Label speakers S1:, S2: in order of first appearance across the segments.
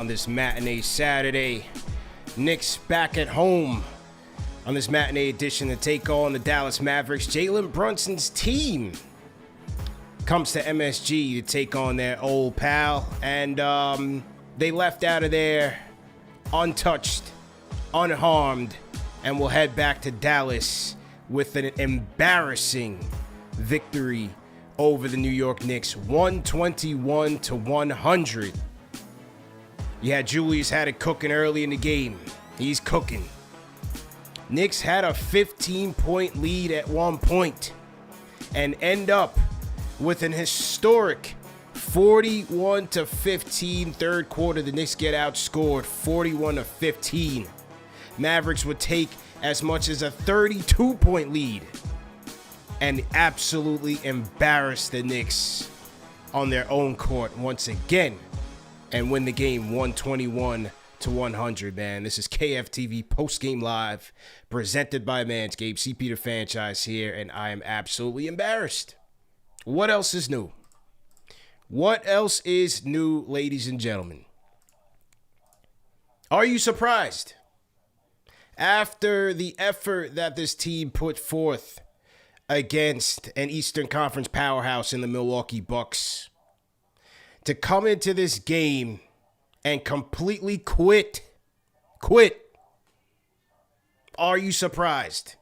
S1: On this matinee Saturday, Knicks back at home on this matinee edition to take on the Dallas Mavericks. Jalen Brunson's team comes to MSG to take on their old pal, and they left out of there untouched, unharmed, and will head back to Dallas with an embarrassing victory over the New York Knicks, 121-100. Yeah, Julius had it cooking early in the game. He's cooking. Knicks had a 15-point lead at one point and end up with an historic 41-15 third quarter. The Knicks get outscored 41-15. Mavericks would take as much as a 32-point lead and absolutely embarrass the Knicks on their own court once again and win the game 121-100, man. This is KFTV Post-Game Live, presented by Manscaped. CP the franchise here, and I am absolutely embarrassed. What else is new? What else is new, ladies and gentlemen? Are you surprised? After the effort that this team put forth against an Eastern Conference powerhouse in the Milwaukee Bucks, to come into this game and completely quit. Are you surprised?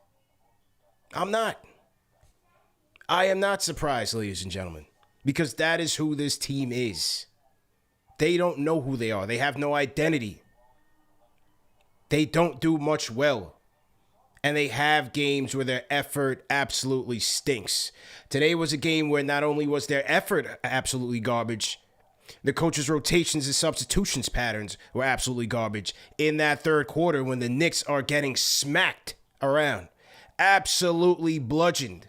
S1: I'm not. I am not surprised, ladies and gentlemen, because that is who this team is. They don't know who they are. They have no identity. They don't do much well. And they have games where their effort absolutely stinks. Today was a game where not only was their effort absolutely garbage, the coach's rotations and substitutions patterns were absolutely garbage in that third quarter when the Knicks are getting smacked around. Absolutely bludgeoned.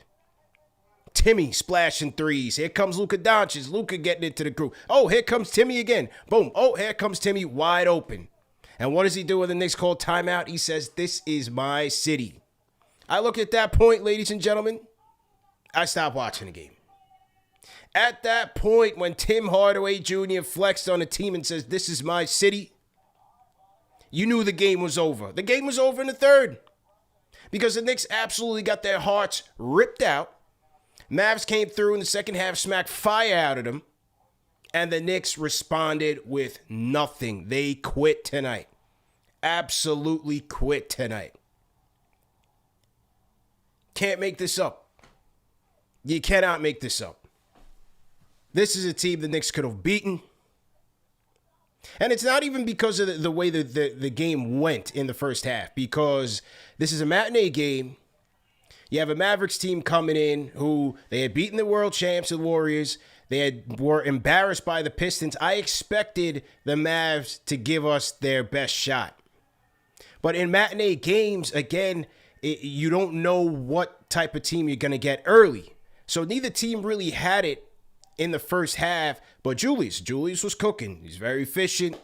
S1: Timmy splashing threes. Here comes Luka Doncic. Luka getting into the groove. Oh, here comes Timmy again. Boom. Oh, here comes Timmy wide open. And what does he do when the Knicks call timeout? He says, "This is my city." I look at that point, ladies and gentlemen, I stopped watching the game. At that point, when Tim Hardaway Jr. flexed on the team and says, "This is my city," you knew the game was over. The game was over in the third because the Knicks absolutely got their hearts ripped out. Mavs came through in the second half, smacked fire out of them, and the Knicks responded with nothing. They quit tonight. Absolutely quit tonight. Can't make this up. You cannot make this up. This is a team the Knicks could have beaten. And it's not even because of the way the game went in the first half, because this is a matinee game. You have a Mavericks team coming in who they had beaten the world champs, the Warriors. They were embarrassed by the Pistons. I expected the Mavs to give us their best shot. But in matinee games, again, you don't know what type of team you're going to get early. So neither team really had it in the first half, but Julius was cooking. He's very efficient.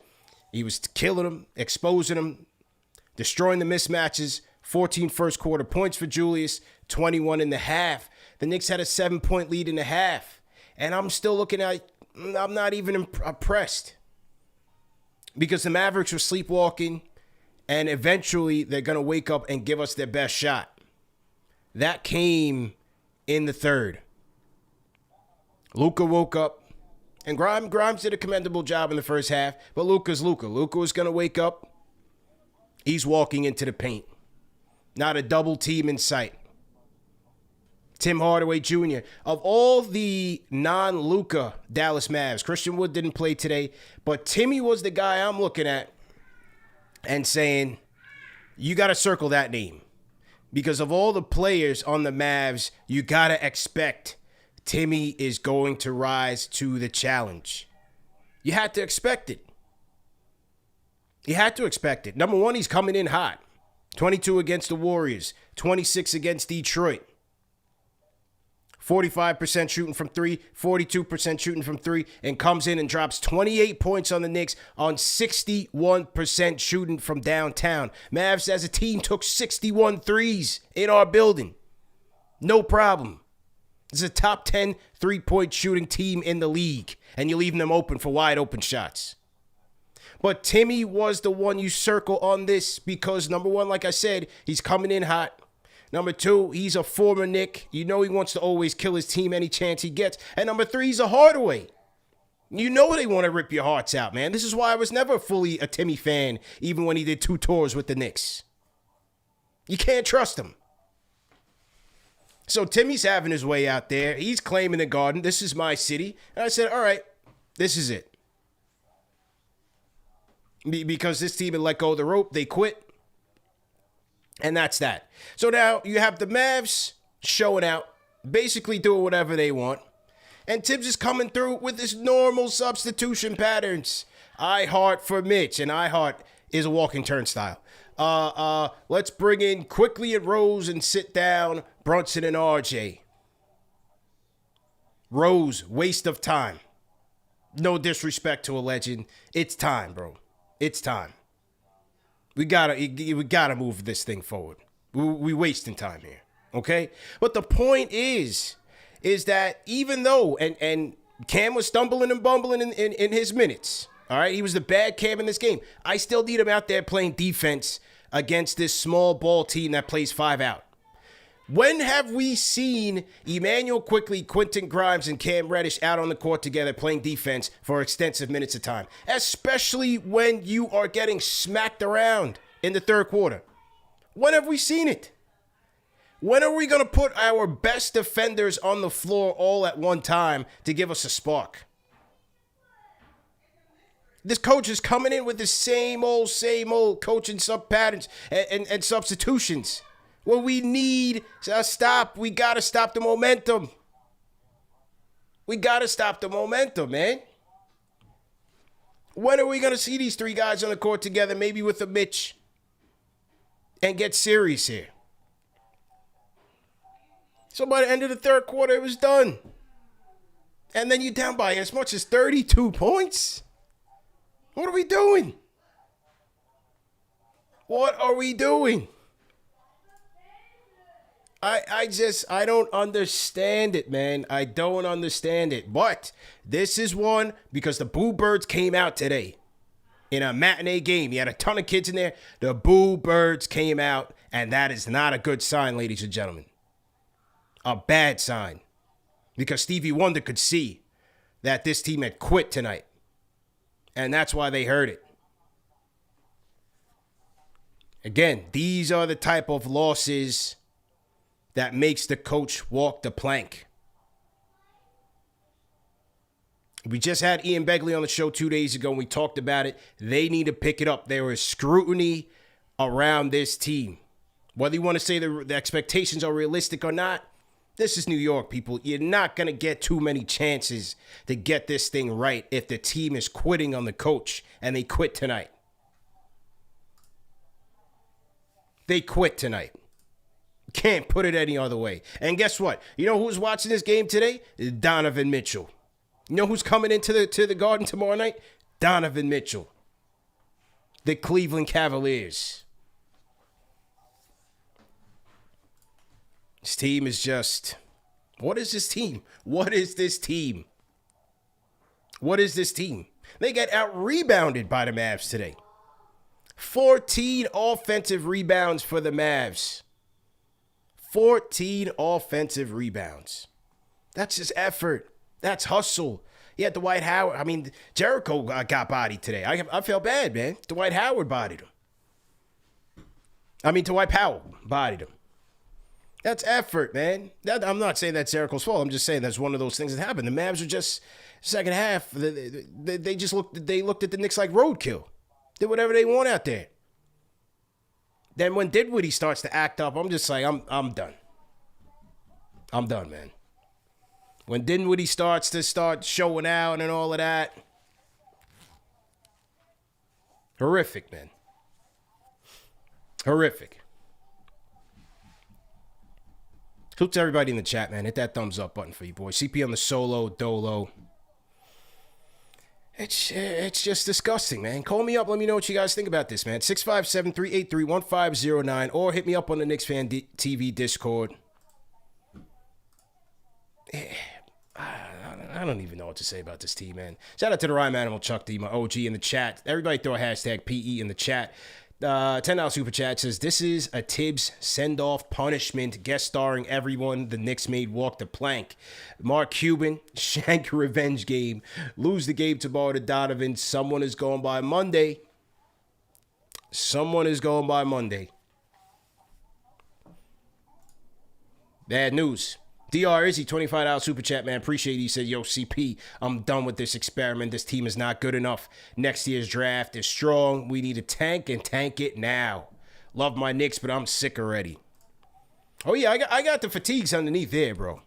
S1: He was killing them, exposing them, destroying the mismatches. 14 first quarter points for Julius, 21 in the half. The Knicks had a 7-point lead in the half. And I'm still looking at, I'm not even impressed. Because the Mavericks were sleepwalking, and eventually they're going to wake up and give us their best shot. That came in the third. Luka woke up, and Grimes did a commendable job in the first half, but Luka's Luka. Luka was going to wake up. He's walking into the paint. Not a double team in sight. Tim Hardaway Jr. Of all the non-Luka Dallas Mavs, Christian Wood didn't play today, but Timmy was the guy I'm looking at and saying, you got to circle that name. Because of all the players on the Mavs, you got to expect Timmy is going to rise to the challenge. You had to expect it. You had to expect it. Number one, he's coming in hot. 22 against the Warriors, 26 against Detroit. 45% shooting from three, 42% shooting from three, and comes in and drops 28 points on the Knicks on 61% shooting from downtown. Mavs as a team took 61 threes in our building. No problem. This is a top 10 three-point shooting team in the league, and you're leaving them open for wide open shots. But Timmy was the one you circle on this because, number one, like I said, he's coming in hot. Number two, he's a former Knick. You know he wants to always kill his team any chance he gets. And number three, he's a Hardaway. You know they want to rip your hearts out, man. This is why I was never fully a Timmy fan, even when he did 2 tours with the Knicks. You can't trust him. So Timmy's having his way out there. He's claiming the Garden. This is my city. And I said, all right, this is it. Because this team had let go of the rope. They quit. And that's that. So now you have the Mavs showing out, basically doing whatever they want. And Tibbs is coming through with his normal substitution patterns. I heart for Mitch, and I heart is a walking turnstile. Let's bring in Quickly and Rose and sit down Brunson and RJ. Rose, waste of time. No disrespect to a legend. It's time, bro. It's time. We gotta move this thing forward. We wasting time here, okay? But the point is that even though, and Cam was stumbling and bumbling in his minutes, all right? He was the bad Cam in this game. I still need him out there playing defense against this small ball team that plays 5 out. When have we seen Emmanuel Quickly, Quentin Grimes, and Cam Reddish out on the court together playing defense for extensive minutes of time? Especially when you are getting smacked around in the third quarter. When have we seen it? When are we going to put our best defenders on the floor all at one time to give us a spark? This coach is coming in with the same old coaching sub patterns and substitutions. Well, we need a stop. We got to stop the momentum. We got to stop the momentum, man. When are we going to see these 3 guys on the court together, maybe with a Mitch, and get serious here? So by the end of the third quarter, it was done. And then you're down by as much as 32 points? What are we doing? What are we doing? I don't understand it, man. I don't understand it. But this is one because the Boo Birds came out today in a matinee game. You had a ton of kids in there. The Boo Birds came out, and that is not a good sign, ladies and gentlemen. A bad sign. Because Stevie Wonder could see that this team had quit tonight. And that's why they heard it. Again, these are the type of losses that makes the coach walk the plank. We just had Ian Begley on the show 2 days ago, and we talked about it. They need to pick it up. There is scrutiny around this team. Whether you want to say the expectations are realistic or not, this is New York, people. You're not going to get too many chances to get this thing right if the team is quitting on the coach, and they quit tonight. They quit tonight. Can't put it any other way. And guess what? You know who's watching this game today? Donovan Mitchell. You know who's coming into the Garden tomorrow night? Donovan Mitchell. The Cleveland Cavaliers. This team is just... What is this team? What is this team? What is this team? They got out-rebounded by the Mavs today. 14 offensive rebounds for the Mavs. 14 offensive rebounds. That's just effort. That's hustle. Yeah, Dwight Howard. I mean, Jericho got bodied today. I felt bad, man. Dwight Howard bodied him. Dwight Powell bodied him. That's effort, man. I'm not saying that's Jericho's fault. I'm just saying that's one of those things that happened. The Mavs are just, second half, they just looked at the Knicks like roadkill. Did whatever they want out there. Then when Dinwiddie starts to act up, I'm just like, I'm done. I'm done, man. When Dinwiddie starts showing out and all of that. Horrific, man. Horrific. Salute to everybody in the chat, man. Hit that thumbs up button for you, boys. CP on the solo, dolo. It's just disgusting, man. Call me up. Let me know what you guys think about this, man. 657-383-1509 or hit me up on the KnicksFanTV Discord. I I don't even know what to say about this team, man. Shout out to the Rhyme Animal Chuck D, my OG in the chat. Everybody throw a hashtag PE in the chat. $10 super chat says, this is a Tibbs send-off punishment, guest starring everyone the Knicks made walk the plank. Mark Cuban, shank revenge game, lose the game tomorrow to Donovan. Someone is going by Monday. Someone is going by Monday. Bad news. DR Izzy, $25 super chat, man. Appreciate it. He said, yo, CP, I'm done with this experiment. This team is not good enough. Next year's draft is strong. We need a tank and tank it now. Love my Knicks, but I'm sick already. Oh, yeah, I got the fatigues underneath there, bro.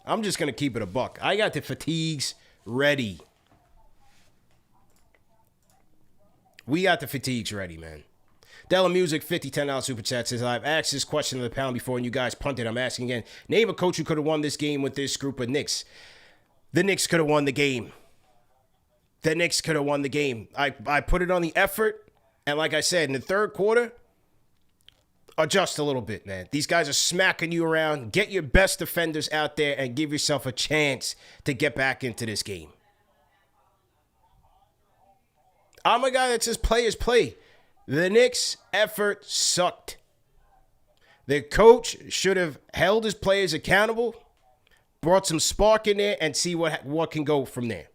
S1: I'm just going to keep it a buck. I got the fatigues ready. We got the fatigues ready, man. Della Music, $10 super chat says, I've asked this question of the pound before and you guys punted. I'm asking again. Name a coach who could have won this game with this group of Knicks. The Knicks could have won the game. The Knicks could have won the game. I put it on the effort. And like I said, in the third quarter, adjust a little bit, man. These guys are smacking you around. Get your best defenders out there and give yourself a chance to get back into this game. I'm a guy that says players play. The Knicks' effort sucked. The coach should have held his players accountable, brought some spark in there, and see what can go from there.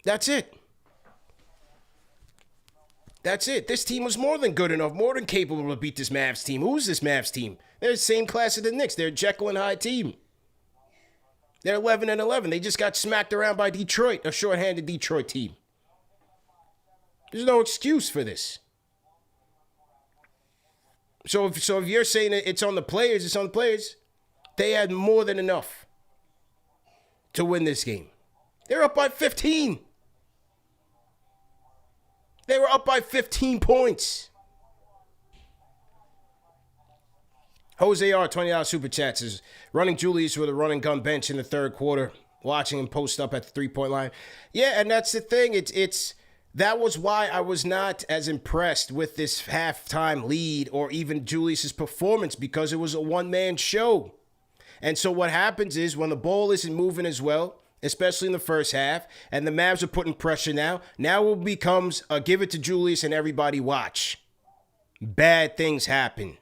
S1: That's it. That's it. This team was more than good enough, more than capable to beat this Mavs team. Who's this Mavs team? They're the same class as the Knicks. They're a Jekyll and Hyde team. They're 11-11. They just got smacked around by Detroit, a shorthanded Detroit team. There's no excuse for this. So if you're saying that it's on the players, it's on the players. They had more than enough to win this game. They're up by 15. They were up by 15 points. Jose R, $20 super chat says, running Julius with a running gun bench in the third quarter, watching him post up at the three-point line. Yeah, and that's the thing. That was why I was not as impressed with this halftime lead or even Julius's performance, because it was a one-man show. And so what happens is when the ball isn't moving as well, especially in the first half, and the Mavs are putting pressure now it becomes a give it to Julius and everybody watch. Bad things happen.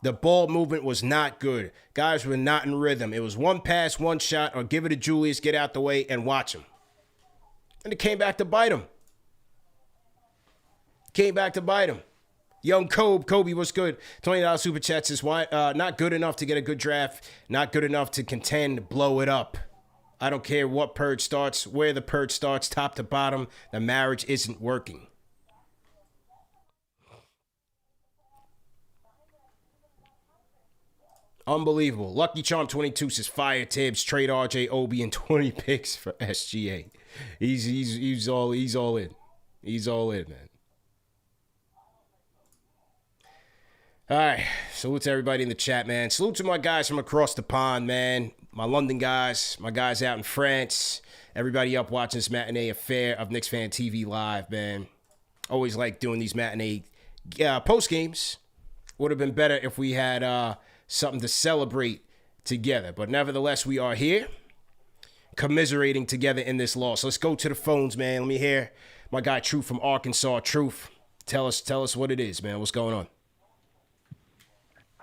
S1: The ball movement was not good. Guys were not in rhythm. It was one pass, one shot, or give it to Julius, get out the way, and watch him. And it came back to bite him. Young Kobe was good. $20 super chat says, why not good enough to get a good draft, not good enough to contend, blow it up. I don't care what purge starts, where the purge starts, top to bottom, the marriage isn't working. Unbelievable. Lucky Charm 22 says, fire Tibbs, trade RJ, Obi, and 20 picks for SGA. He's all in. He's all in, man. All right. Salute to everybody in the chat, man. Salute to my guys from across the pond, man. My London guys, my guys out in France. Everybody up watching this matinee affair of KnicksFanTV Live, man. Always like doing these matinee post games. Would have been better if we had something to celebrate together. But nevertheless, we are here commiserating together in this loss. Let's go to the phones, man. Let me hear my guy Truth from Arkansas. Truth, tell us what it is, man. What's going on?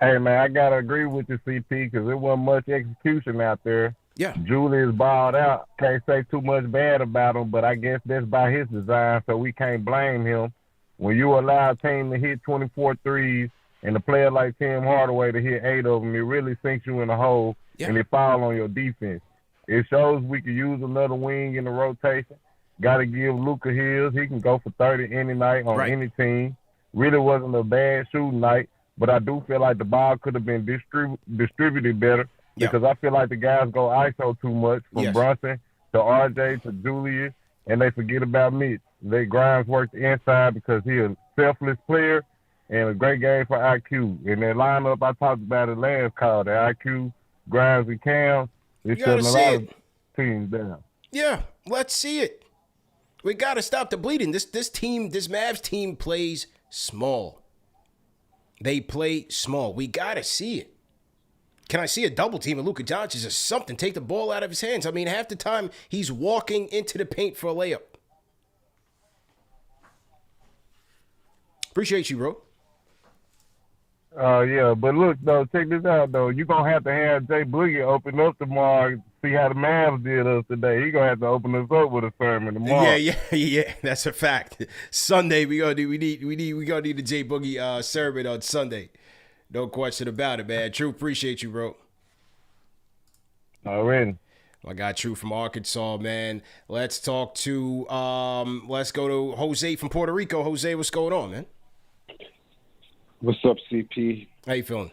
S2: Hey, man, I got to agree with you, CP, because there wasn't much execution out there.
S1: Yeah.
S2: Julius balled out. Can't say too much bad about him, but I guess that's by his design, so we can't blame him. When you allow a team to hit 24 threes and a player like Tim Hardaway to hit 8 of them, it really sinks you in the hole, and it falls on your defense. It shows we could use another wing in the rotation. Got to give Luka his. He can go for 30 any night on any team. Really wasn't a bad shooting night, but I do feel like the ball could have been distributed better because I feel like the guys go ISO too much from Brunson to RJ to Julius, and they forget about Mitch. They Grimes worked inside because he's a selfless player and a great game for IQ. In that lineup, I talked about it last call, the IQ, Grimes, and Cam. It's shutting a lot of teams down.
S1: Yeah, let's see it. We got to stop the bleeding. This Mavs team plays small. They play small. We got to see it. Can I see a double team of Luka Doncic or something? Take the ball out of his hands. I mean, half the time he's walking into the paint for a layup. Appreciate you, bro.
S2: Yeah, but look though, check this out though. You're gonna have to have Jay Boogie open up tomorrow. See how the Mavs did us today. He gonna have to open us up with a sermon tomorrow.
S1: Yeah. That's a fact. Sunday we gonna need the J Boogie sermon on Sunday. No question about it, man. True, appreciate you, bro.
S2: Already.
S1: I got True from Arkansas, man. Let's talk to let's go to Jose from Puerto Rico. Jose, what's going on, man?
S3: What's up, CP?
S1: How you feeling?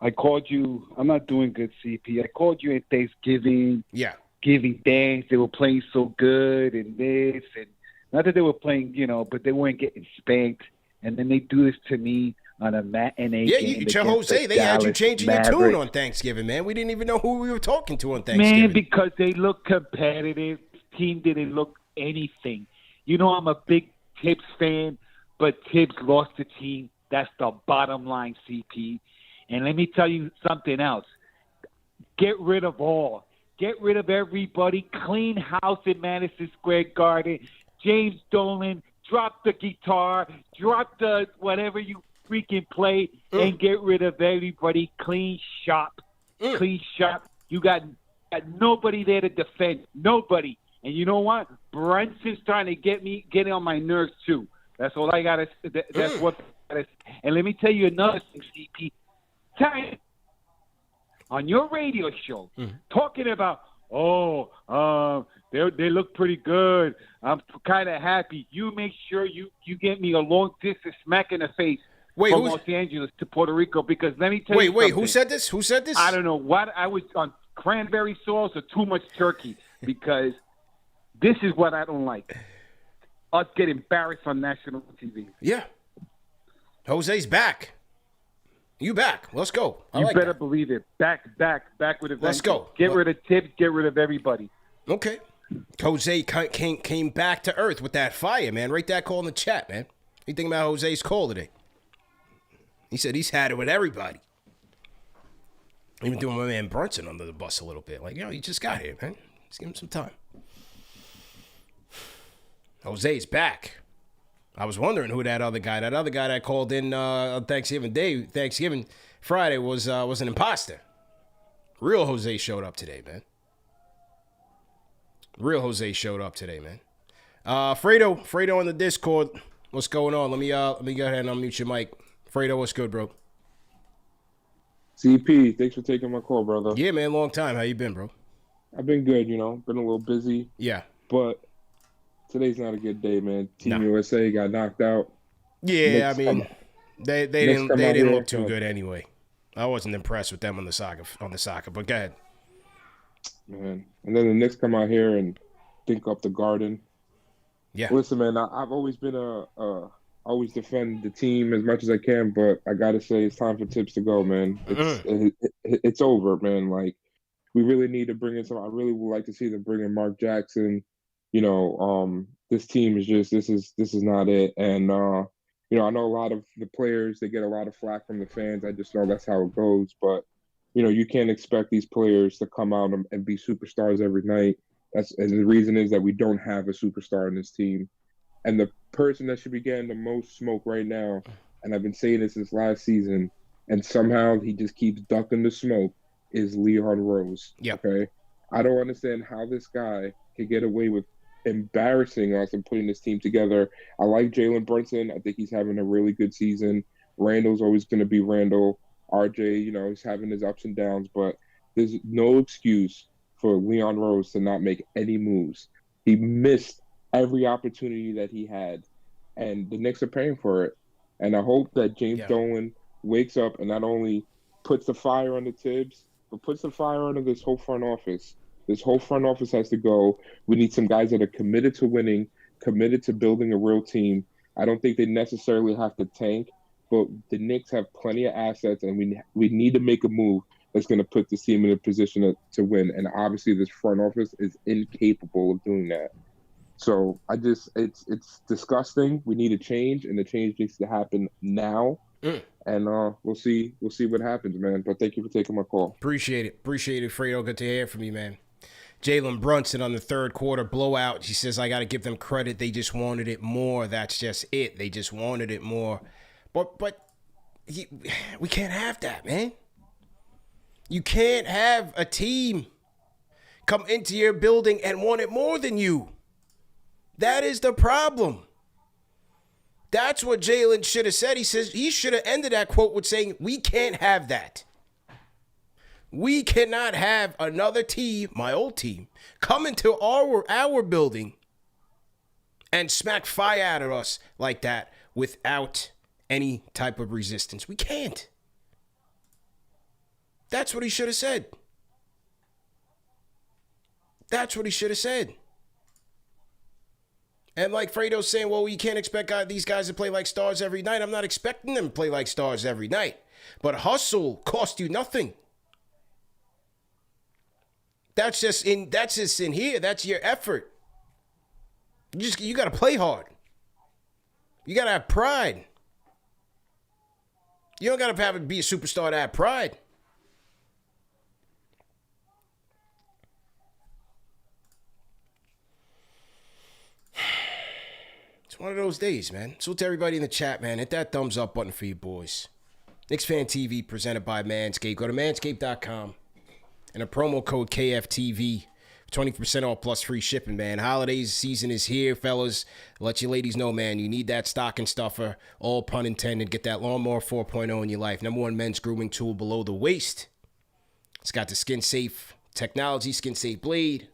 S3: I called you. I'm not doing good, CP. I called you at Thanksgiving.
S1: Yeah.
S3: Giving thanks. They were playing so good and this. And not that they were playing, but they weren't getting spanked. And then they do this to me on a matinee game.
S1: Yeah, Jose, they had you changing your tune on Thanksgiving, man. We didn't even know who we were talking to on Thanksgiving.
S3: Man, because they look competitive. Team didn't look anything. I'm a big Tibbs fan, but Tibbs lost the team. That's the bottom line, CP. And let me tell you something else. Get rid of all. Get rid of everybody. Clean house in Madison Square Garden. James Dolan, drop the guitar. Drop the whatever you freaking play and get rid of everybody. Clean shop. Clean shop. You got nobody there to defend. Nobody. And you know what? Brunson's trying to get on my nerves, too. That's all I got to say. That's what. And let me tell you another thing, CP. On your radio show, talking about, they look pretty good. I'm kind of happy. You make sure you get me a long distance smack in the face from Los Angeles to Puerto Rico, because let me tell you something.
S1: Who said this? Who said this?
S3: I don't know what. I was on cranberry sauce or too much turkey, because this is what I don't like. Us get embarrassed on national TV.
S1: Yeah. Jose's back. You back. Let's go.
S3: You better believe it. Back with it.
S1: Let's go.
S3: Get rid of Tibbs. Get rid of everybody.
S1: Okay. Jose came back to earth with that fire, man. Write that call in the chat, man. What you think about Jose's call today? He said he's had it with everybody. Even throwing my man Brunson under the bus a little bit. Like, he just got here, man. Just give him some time. Jose's back. I was wondering who that other guy that called in on Thanksgiving Friday was an imposter. Real Jose showed up today, man. Fredo on the Discord. What's going on? Let me go ahead and unmute your mic. Fredo, what's good, bro?
S4: CP, thanks for taking my call, brother.
S1: Yeah, man, long time. How you been, bro?
S4: I've been good, been a little busy.
S1: Yeah.
S4: But today's not a good day, man. Team USA got knocked out.
S1: Yeah, they didn't look too good anyway. I wasn't impressed with them on the soccer, but go ahead.
S4: Man. And then the Knicks come out here and think up the Garden.
S1: Yeah.
S4: Listen, man, I've always been always defend the team as much as I can, but I gotta say it's time for Tibbs to go, man. It's over, man. Like, we really need to bring in I really would like to see them bring in Mark Jackson. This team is just this is not it. And I know a lot of the players, they get a lot of flack from the fans. I just know that's how it goes. But you can't expect these players to come out and be superstars every night. And the reason is that we don't have a superstar in this team. And the person that should be getting the most smoke right now, and I've been saying this since last season, and somehow he just keeps ducking the smoke, is Leon Rose.
S1: Yeah.
S4: Okay. I don't understand how this guy can get away with embarrassing us and putting this team together. I like Jalen Brunson. I think he's having a really good season. Randall's always going to be Randall. RJ, he's having his ups and downs, but there's no excuse for Leon Rose to not make any moves. He missed every opportunity that he had, and the Knicks are paying for it. And I hope that James Dolan wakes up and not only puts the fire on the Tibbs, but puts the fire under this whole front office. This whole front office has to go. We need some guys that are committed to winning, committed to building a real team. I don't think they necessarily have to tank, but the Knicks have plenty of assets, and we need to make a move that's going to put this team in a position to win. And obviously this front office is incapable of doing that. So it's disgusting. We need a change, and the change needs to happen now. And we'll see what happens, man. But thank you for taking my call.
S1: Appreciate it, Fredo. Good to hear from you, man. Jalen Brunson on the third quarter blowout. He says, I got to give them credit. They just wanted it more. That's just it. They just wanted it more. But we can't have that, man. You can't have a team come into your building and want it more than you. That is the problem. That's what Jalen should have said. He says he should have ended that quote with saying, we can't have that. We cannot have another team, my old team, come into our building and smack fire at us like that without any type of resistance. We can't. That's what he should have said. That's what he should have said. And like Fredo's saying, well, you can't expect these guys to play like stars every night. I'm not expecting them to play like stars every night. But hustle costs you nothing. That's just in here. That's your effort. You got to play hard. You got to have pride. You don't got to be a superstar to have pride. It's one of those days, man. So to everybody in the chat, man, hit that thumbs up button for you boys. KnicksFanTV presented by Manscaped. Go to manscaped.com and a promo code KFTV. 20% off plus free shipping, man. Holidays season is here, fellas. Let you ladies know, man, you need that stocking stuffer, all pun intended. Get that Lawnmower 4.0 in your life. #1 men's grooming tool below the waist. It's got the skin-safe technology, skin-safe blade.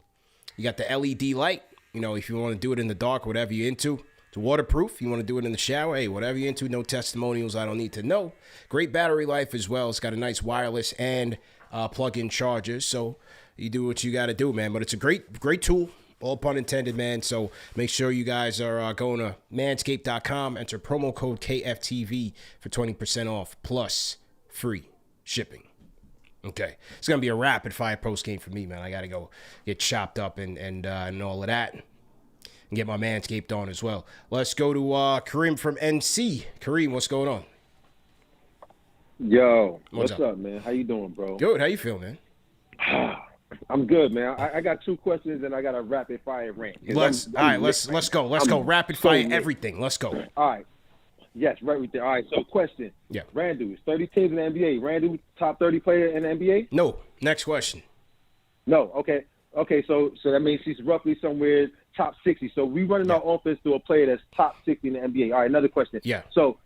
S1: You got the LED light. You know, if you want to do it in the dark, whatever you're into. It's waterproof. You want to do it in the shower. Hey, whatever you're into. No testimonials. I don't need to know. Great battery life as well. It's got a nice wireless and plug-in charger. So you do what you got to do, man. But it's a great tool. All pun intended, man. So make sure you guys are going to manscaped.com. Enter promo code KFTV for 20% off plus free shipping. Okay. It's going to be a rapid fire post game for me, man. I got to go get chopped up and all of that. And get my Manscaped on as well. Let's go to Kareem from NC. Kareem, what's going on?
S5: Yo, what's up, man? How you doing, bro?
S1: Good. How you feeling, man?
S5: I'm good, man. I got 2 questions and I got a rapid fire rant.
S1: Let's go. Let's go. Rapid fire everything. Let's go.
S5: All right. Yes, right there. All right. So, question.
S1: Yeah.
S5: Randall, is 30 teams in the NBA. Randall, top 30 player in the NBA?
S1: No. Next question.
S5: No. Okay. So that means he's roughly somewhere top 60. So we running our offense to a player that's top 60 in the NBA. All right. Another question.
S1: Yeah.
S5: So,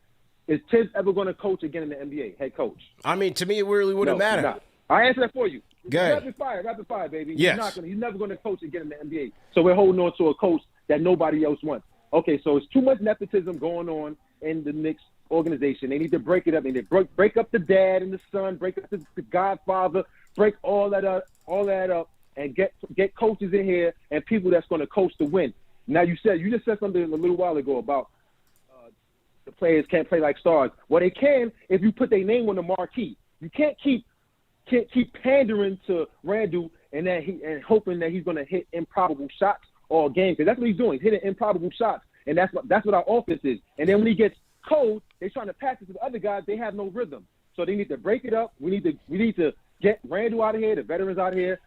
S5: is Tibbs ever going to coach again in the NBA? Head coach?
S1: I mean, to me, it really wouldn't matter.
S5: Not. I answer that for you.
S1: Good.
S5: Rapid fire, baby.
S1: Yes.
S5: He's never going to coach again in the NBA. So we're holding on to a coach that nobody else wants. Okay, so it's too much nepotism going on in the Knicks organization. They need to break it up. They need to break up the dad and the son, break up the godfather, break all that up, and get coaches in here and people that's going to coach to win. Now you just said something a little while ago about the players can't play like stars. Well, they can if you put their name on the marquee. You can't keep pandering to Randall and hoping that he's going to hit improbable shots all game, because that's what he's doing. He's hitting improbable shots, and that's what our offense is. And then when he gets cold, they're trying to pass it to the other guys. They have no rhythm, so they need to break it up. We need to get Randall out of here, the veterans out of here,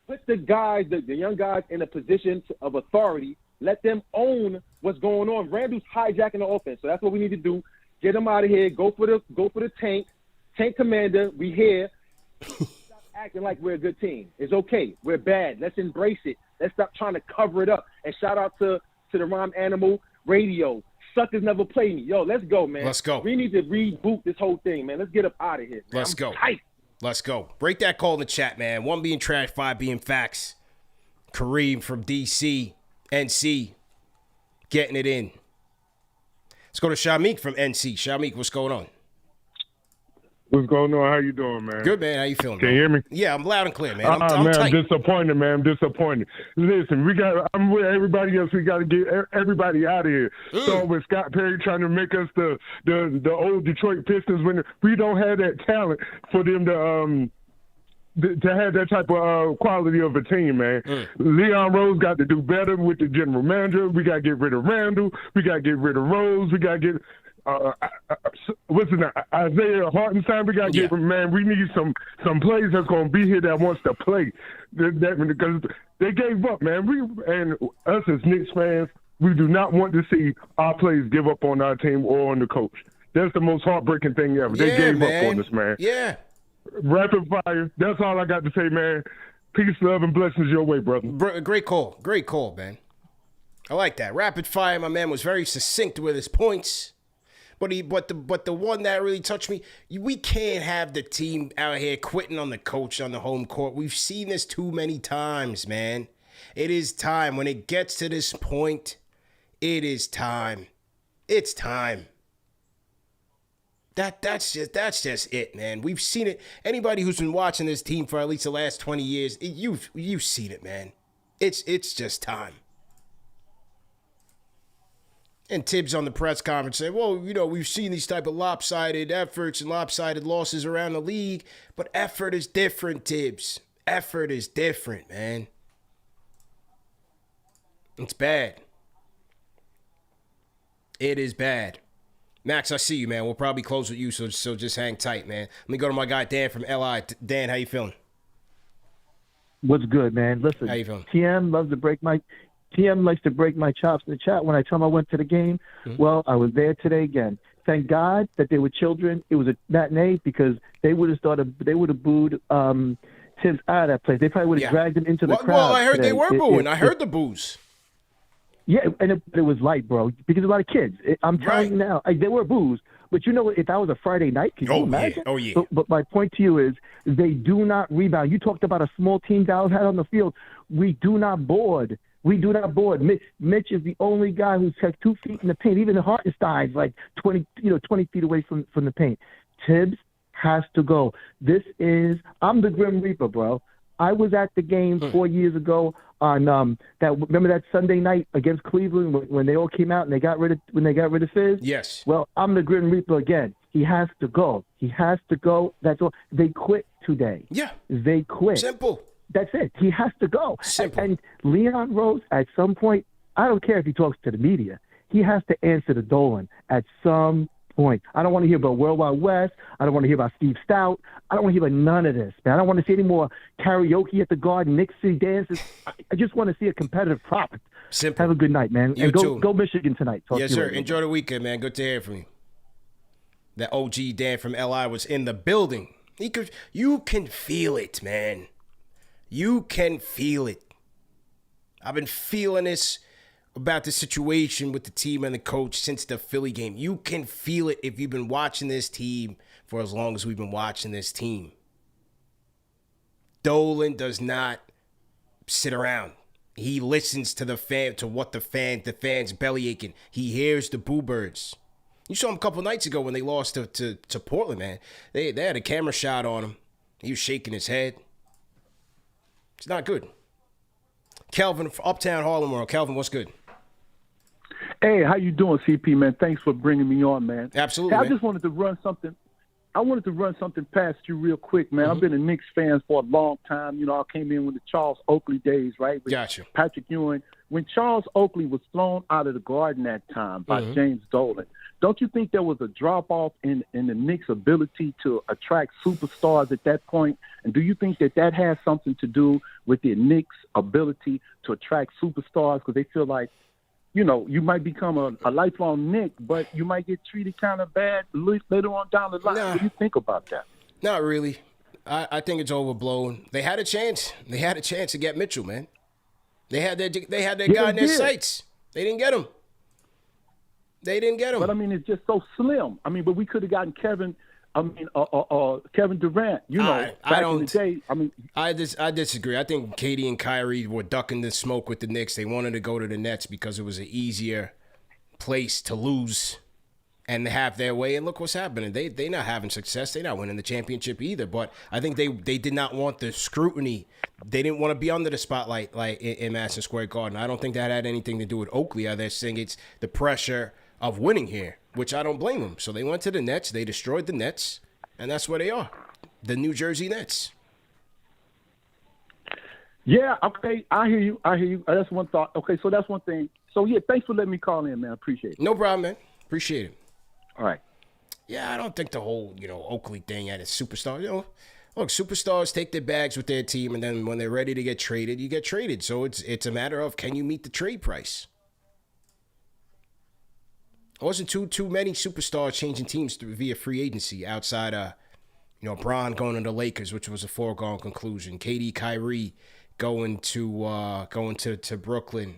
S5: put the guys, the young guys, in a position of authority. Let them own what's going on. Randall's hijacking the offense, so that's what we need to do. Get him out of here. Go for the tank commander. We here. Stop acting like we're a good team. It's okay. We're bad. Let's embrace it. Let's stop trying to cover it up. And shout out to the Rhyme Animal Radio. Suckers never play me. Yo, let's go, man.
S1: Let's go.
S5: We need to reboot this whole thing, man. Let's get up out of here, man.
S1: Let's go.
S5: Tight.
S1: Let's go. Break that call in the chat, man. 1 being trash, 5 being facts. Kareem from DC, NC, getting it in. Let's go to Shamik from NC. Shamik, what's going on?
S2: What's going on? How you doing, man?
S1: Good, man. How you feeling,
S2: Can
S1: man?
S2: you hear me?
S1: Yeah, I'm loud and clear, man. I'm
S2: man,
S1: tight.
S2: I'm disappointed, man. I'm disappointed. Listen, I'm with everybody else. We got to get everybody out of here. So with Scott Perry trying to make us the old Detroit Pistons, when we don't have that talent for them to have that type of quality of a team, man. Leon Rose got to do better with the general manager. We got to get rid of Randall. We got to get rid of Rose. We got to get what's his name? Isaiah Hartenstein. We got to give him, man. We need some players that's going to be here that wants to play. Because they gave up, man. And us as Knicks fans, we do not want to see our players give up on our team or on the coach. That's the most heartbreaking thing ever. They gave up on us, man.
S1: Yeah.
S2: Rapid fire. That's all I got to say, man. Peace, love, and blessings your way, brother.
S1: Great call. Great call, man. I like that. Rapid fire, my man was very succinct with his points. But the one that really touched me, we can't have the team out here quitting on the coach on the home court. We've seen this too many times, man. It is time. When it gets to this point, it is time. It's time. That's just it, man. We've seen it. Anybody who's been watching this team for at least the last 20 years, you've seen it, man. It's just time. And Tibbs on the press conference said, well, we've seen these type of lopsided efforts and lopsided losses around the league, but effort is different, Tibbs. Effort is different, man. It's bad. It is bad. Max, I see you, man. We'll probably close with you, so just hang tight, man. Let me go to my guy, Dan from LI. Dan, how you feeling?
S6: What's good, man? Listen,
S1: how you feeling?
S6: TM likes to break my chops in the chat when I tell him I went to the game. Mm-hmm. Well, I was there today again. Thank God that they were children. It was a matinee because they would have booed Tibbs out of that place. They probably would have dragged him into the crowd. Well,
S1: I heard today. They were booing. I heard the boos.
S6: Yeah, and it was light, bro, because a lot of kids. I'm telling you now, there were boos. But if that was a Friday night, can you imagine?
S1: Oh, yeah.
S6: But my point to you is they do not rebound. You talked about a small team Dallas had on the field. We do not board. Mitch is the only guy who's had 2 feet in the paint. Even Hartenstein's like 20 feet away from the paint. Tibbs has to go. I'm the Grim Reaper, bro. I was at the game 4 years ago on remember that Sunday night against Cleveland when they all came out and they got rid of Fizz?
S1: Yes.
S6: Well, I'm the Grim Reaper again. He has to go. That's all. They quit today.
S1: Yeah.
S6: They quit.
S1: Simple.
S6: That's it. He has to go.
S1: Simple.
S6: And Leon Rose, at some point, I don't care if he talks to the media, he has to answer to Dolan at some point. I don't want to hear about World Wide West. I don't want to hear about Steve Stout. I don't want to hear about none of this, man. I don't want to see any more karaoke at the Garden, Knicks City dances. I just want to see a competitive product.
S1: Simple.
S6: Have a good night, man.
S1: You too.
S6: Go Michigan tonight.
S1: Yes, sir. Enjoy the weekend, man. Good to hear from you. That OG Dan from LI was in the building. You can feel it, man. You can feel it. I've been feeling this about the situation with the team and the coach since the Philly game. You can feel it if you've been watching this team for as long as we've been watching this team. Dolan does not sit around. He listens to what the fans belly aching. He hears the boo birds. You saw him a couple nights ago when they lost to Portland, man. They had a camera shot on him. He was shaking his head. It's not good. Kelvin from Uptown Harlem World. Kelvin, what's good?
S7: Hey, how you doing, CP, man? Thanks for bringing me on, man.
S1: Absolutely,
S7: hey,
S1: man.
S7: I just wanted to run something. I wanted to run something past you real quick, man. Mm-hmm. I've been a Knicks fan for a long time. I came in with the Charles Oakley days, right? With
S1: Gotcha.
S7: Patrick Ewing. When Charles Oakley was thrown out of the Garden that time by James Dolan, don't you think there was a drop-off in the Knicks' ability to attract superstars at that point? And do you think that has something to do with the Knicks' ability to attract superstars because they feel like, you might become a lifelong Knick, but you might get treated kind of bad later on down the line. What do you think about that?
S1: Not really. I think it's overblown. They had a chance. They had a chance to get Mitchell, man. They had their guy in their sights. They didn't get him. But
S7: I mean, it's just so slim. I mean, but we could have gotten Kevin Durant. Back in the day. I mean,
S1: I disagree. I think Katie and Kyrie were ducking the smoke with the Knicks. They wanted to go to the Nets because it was an easier place to lose and have their way. And look what's happening. They not having success. They're not winning the championship either. But I think they did not want the scrutiny. They didn't want to be under the spotlight like in Madison Square Garden. I don't think that had anything to do with Oakley. They're saying it's the pressure of winning here, which I don't blame them. So they went to the Nets. They destroyed the Nets, and that's where they are, the New Jersey Nets.
S7: Yeah, okay, I hear you. That's one thought. Okay, so that's one thing. So, yeah, thanks for letting me call in, man. I appreciate it.
S1: No problem, man. Appreciate it.
S5: All right.
S1: Yeah, I don't think the whole, Oakley thing at a superstar, look, superstars take their bags with their team, and then when they're ready to get traded, you get traded. So it's a matter of, can you meet the trade price? It wasn't too many superstars changing teams via free agency outside Bron going to the Lakers, which was a foregone conclusion. KD, Kyrie going to Brooklyn.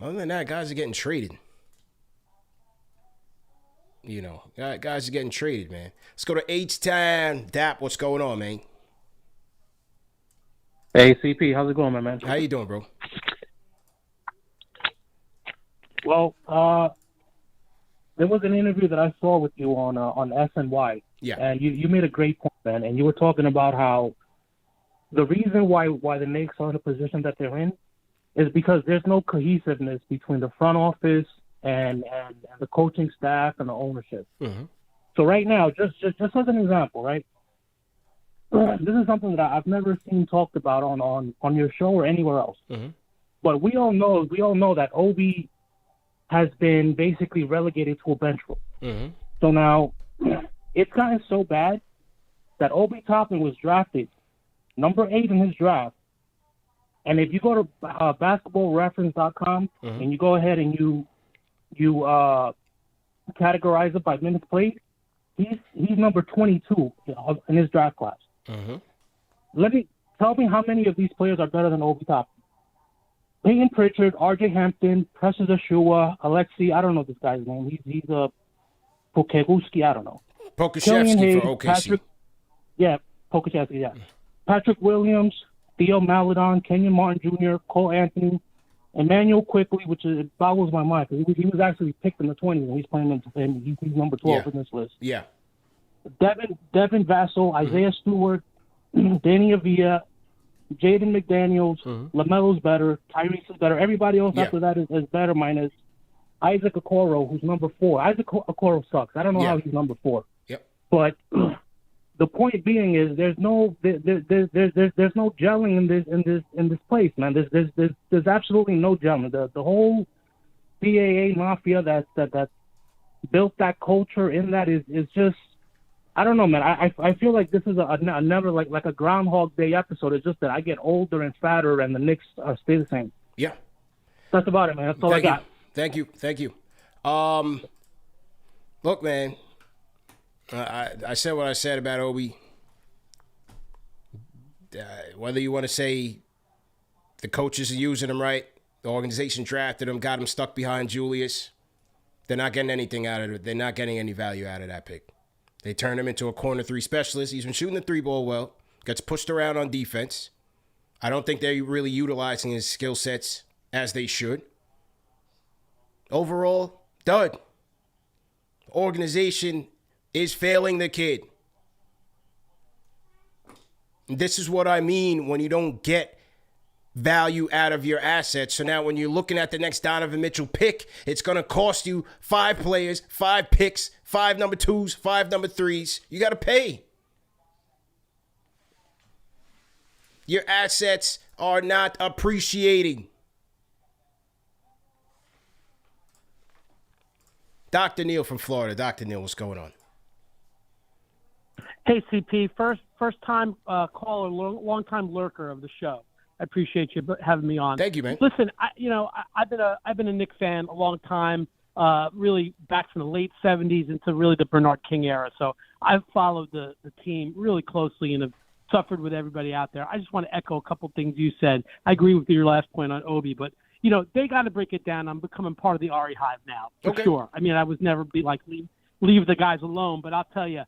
S1: Other than that, guys are getting traded. Guys are getting traded, man. Let's go to H-Town. Dap, what's going on, man?
S8: Hey, CP, how's it going, my man?
S1: How you doing, bro?
S8: Well, there was an interview that I saw with you on SNY.
S1: Yeah.
S8: And you made a great point, man. And you were talking about how the reason why the Knicks are in the position that they're in is because there's no cohesiveness between the front office and the coaching staff and the ownership.
S1: Mm-hmm.
S8: So right now, just as an example, right? This is something that I've never seen talked about on your show or anywhere else.
S1: Mm-hmm.
S8: But we all know that Obi has been basically relegated to a bench role.
S1: Mm-hmm.
S8: So now it's gotten so bad that Obi Toppin was drafted number 8 in his draft. And if you go to basketballreference.com
S1: mm-hmm.
S8: and you go ahead and you categorize it by minutes played, he's number 22 in his draft class.
S1: Mm-hmm.
S8: Tell me how many of these players are better than Obi Toppin. Peyton Pritchard, R.J. Hampton, Precious Achua, Alexei, I don't know this guy's name. He's a Pokeguski, I don't know.
S1: Pokashevsky for OKC.
S8: Pokashevsky, yeah. Patrick Williams, Theo Maledon, Kenyon Martin Jr., Cole Anthony, Emmanuel Quickly, which boggles my mind because he was actually picked in the 20s and he's playing he's number 12 in this list.
S1: Yeah.
S8: Devin Vassell, Isaiah Stewart, Danny Avila, Jaden McDaniels, LaMelo's better, Tyrese is better. Everybody else after that is better minus Isaac Okoro, who's number 4. Isaac Okoro sucks. I don't know how he's number 4.
S1: Yep.
S8: But the point being is there's no gelling in this place, man. There's absolutely no gelling. The whole CAA mafia that built that culture in that is just, I don't know, man. I feel like this is another like a Groundhog Day episode. It's just that I get older and fatter, and the Knicks stay the same.
S1: Yeah,
S8: that's about it, man. That's all I got.
S1: Thank you. Look, man. I said what I said about Obi. Whether you want to say the coaches are using him right, the organization drafted him, got him stuck behind Julius, they're not getting anything out of it. They're not getting any value out of that pick. They turned him into a corner 3 specialist. He's been shooting the 3 ball well. Gets pushed around on defense. I don't think they're really utilizing his skill sets as they should. Overall, dud. Organization is failing the kid. And this is what I mean when you don't get value out of your assets. So now when you're looking at the next Donovan Mitchell pick, it's going to cost you 5 players, 5 picks, 5 number 2s, 5 number 3s. You got to pay. Your assets are not appreciating. Dr. Neil from Florida. Dr. Neil, what's going on?
S9: Hey, CP, first time caller, long time lurker of the show. I appreciate you having me on.
S1: Thank you, man.
S9: Listen, I've been a Knicks fan a long time, really back from the late '70s into really the Bernard King era. So I've followed the team really closely and have suffered with everybody out there. I just want to echo a couple things you said. I agree with your last point on Obi, but they got to break it down. I'm becoming part of the Ari Hive now, for sure. I mean, I was never be like leave the guys alone, but I'll tell you.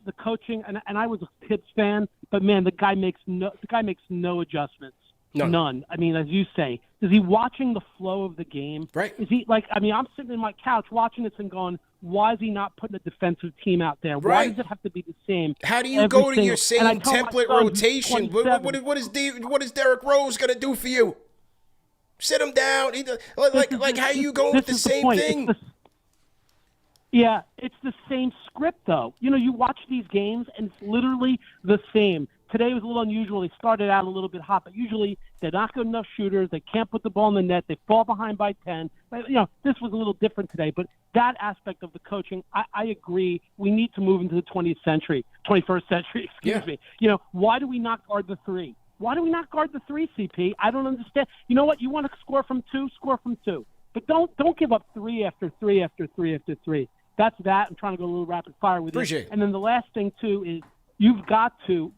S9: The coaching, and I was a Tibbs fan, but man, the guy makes no adjustments. None. I mean, as you say, is he watching the flow of the game?
S1: Right.
S9: Is he I'm sitting in my couch watching this and going, why is he not putting a defensive team out there? Right. Why does it have to be the same?
S1: How do you go to your same template rotation? What is Derrick Rose going to do for you? Sit him down. Like how you going with the same thing?
S9: Yeah, it's the same script, though. You watch these games, and it's literally the same. today was a little unusual. They started out a little bit hot, but usually they're not good enough shooters. They can't put the ball in the net. They fall behind by 10. But, this was a little different today. But that aspect of the coaching, I agree. We need to move into the 21st century, excuse me. Why do we not guard the three? Why do we not guard the three, CP? I don't understand. You know what? You want to score from two, score from two. But don't give up three after three after three after three. That's that. I'm trying to go a little rapid fire with it. And then the last thing, too, is you've got to,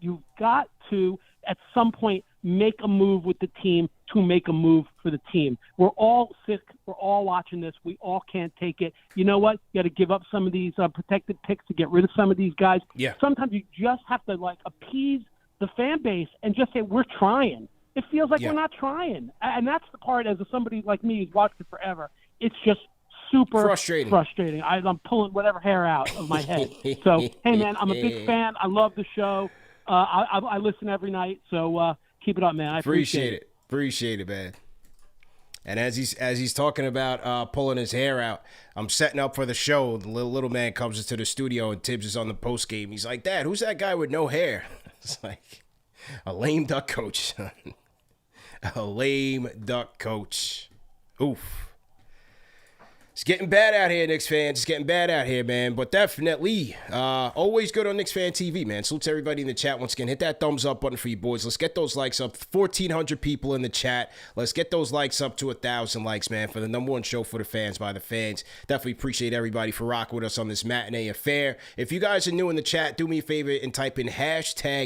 S9: at some point, make a move with the team to make a move for the team. We're all sick. We're all watching this. We all can't take it. You know what? You got to give up some of these protected picks to get rid of some of these guys.
S1: Yeah.
S9: Sometimes you just have to, appease the fan base and just say, we're trying. It feels like we're not trying. And that's the part, as somebody like me who's watched it forever, it's just super frustrating. I'm pulling whatever hair out of my head. So, hey, man, I'm a big fan. I love the show. I listen every night. So keep it up, man. I appreciate it.
S1: Appreciate it, man. And as he's talking about pulling his hair out, I'm setting up for the show. The little man comes into the studio, and Tibbs is on the post game. He's like, Dad, who's that guy with no hair? It's like a lame duck coach, son. A lame duck coach. Oof. It's getting bad out here, Knicks fans. It's getting bad out here, man. But definitely, always good on KnicksFanTV, man. Salute to everybody in the chat once again. Hit that thumbs up button for you boys. Let's get those likes up. 1,400 people in the chat. Let's get those likes up to 1,000 likes, man, for the number one show for the fans by the fans. Definitely appreciate everybody for rocking with us on this matinee affair. If you guys are new in the chat, do me a favor and type in